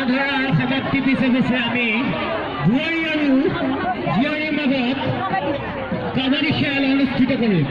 ধৰাৰ সমাপ্তি পিছে পিছে আমি বোৱাৰী আৰু জীয়ৰীৰ মাজত কাবাডী খেল অনুষ্ঠিত কৰিম।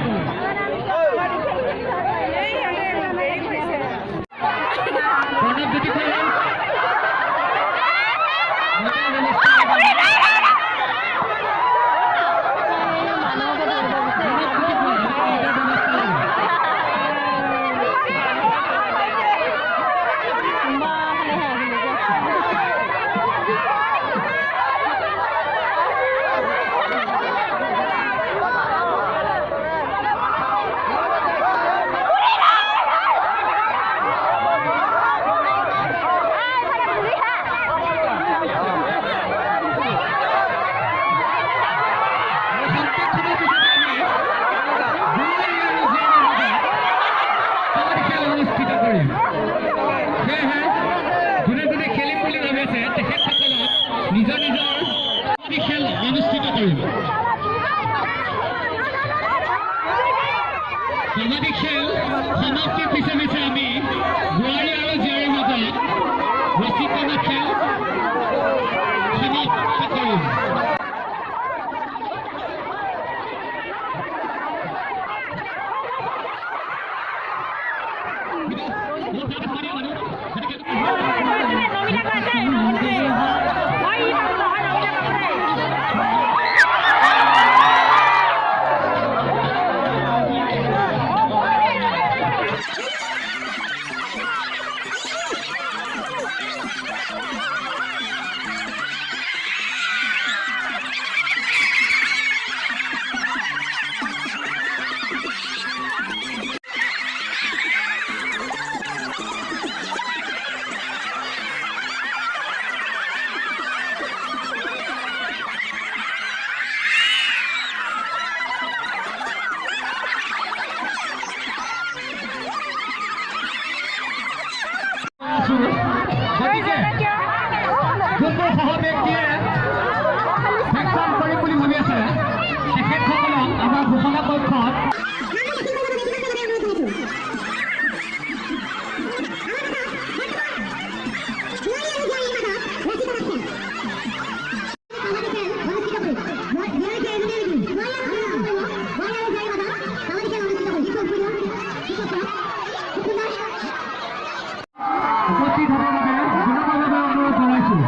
নিজৰ নিজৰ খেল অনুষ্ঠিত কৰিব। কাবাডী খেল সমাপ্তিৰ পিছে পিছে আমি বোৱাৰী আৰু জীয়ৰীৰ মাজত ৰছী টনা খেল সমাপ্ত কৰিম। গতিকে যোনবোৰ সহব্যক্তিয়ে ভেকচিন কৰিম বুলি ভাবি আছে তেখেতসকলক আমাৰ ঘোষণা কক্ষত উপস্থিত হ'বৰ বাবে বিনম্ৰভাৱে অনুৰোধ জনাইছোঁ।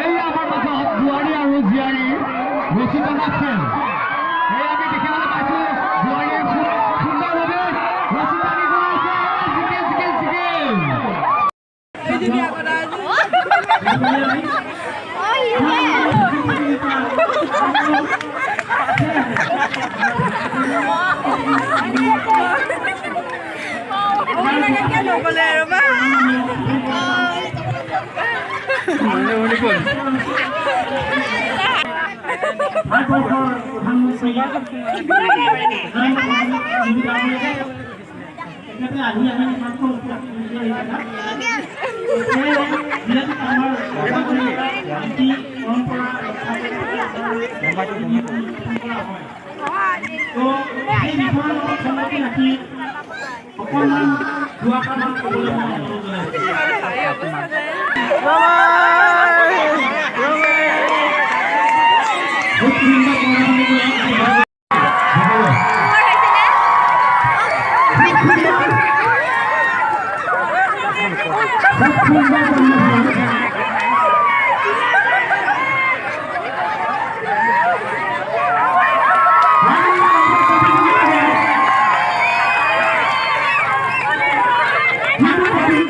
এই আমাৰ মাজত বোৱাৰী আৰু জীয়াৰীৰ ৰছী টনা খেল এই আমি দেখিবলৈ পাইছোঁ। বোৱাৰীয়ে খুব সুন্দৰভাৱে ৰছী টানি গৈ আছে। That's